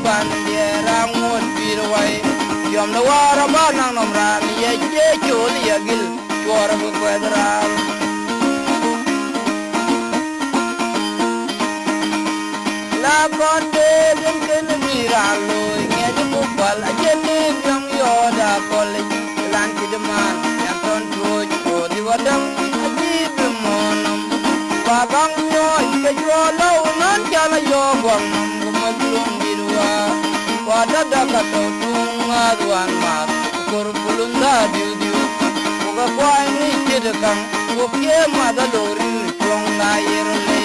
ban diera ngot birwai yom na wara banang nomran ye je chul yagil chwara bu kwedral la konde den ken biralo ngeje bu bal ajeni yom yoda kolej lan kideman ya ton troj o di wadam ajib monam babang nyoy ke jolo nan jala yo gwam mazlum birwa wada daga to tunga duan ma kur bulunda diu diu uga kwai ni kidakam ko ke ma da lori tong na yerle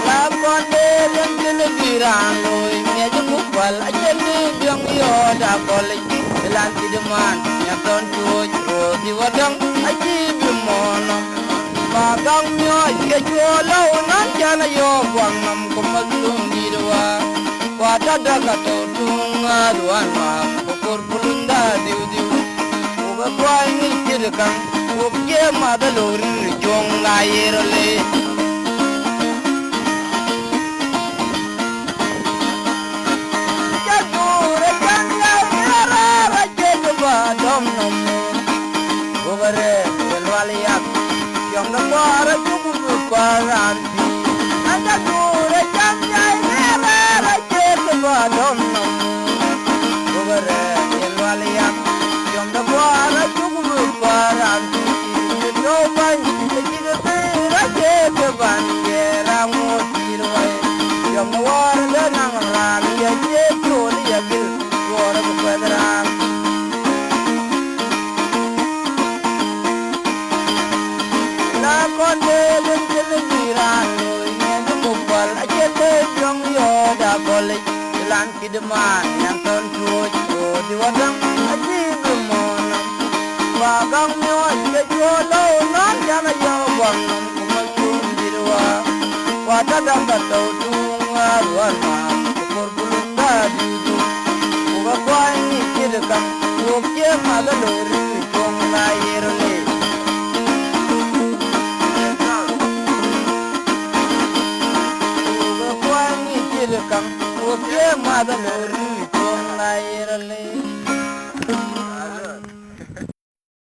la konde den ken biran loy ngeje bu bal ajeni yom yo da kolej lan kideman ya ton troj o di wadam ajib monam bagang nyoy ke jolo nan jana yo gwang nam ko mazlum dirwa wada daga to tunga duan ma ko kur bulunda diu diu ko kwai ni kidakam ko ke ma da lori jong la yerle jadure kan ya ra ra je ba dom nam ko bare welwaliyak yom na kwara chuku kwaran bi anda dure jam jai mera ra che ba dom no bogare elwalia yom na kwara chuku kwaran bi no ban te jiga te ra che ban ye ra mo tirwai yom na war da nang ran ye che choli ya bil wora bu kwadran konde den ken biran loy ngeje mubal ajete jong yo da kolej lan kideman yang ton troj o di wadam ajib monam bagang nyoy ke jolo nan jana yo gwang nam kumazlum dirwa wada daga to tunga ruan ma kur bulunda diu uga kwai ni kidakam ko ke ma da lori tong la yerle kang o ke ma da lori tong la yerle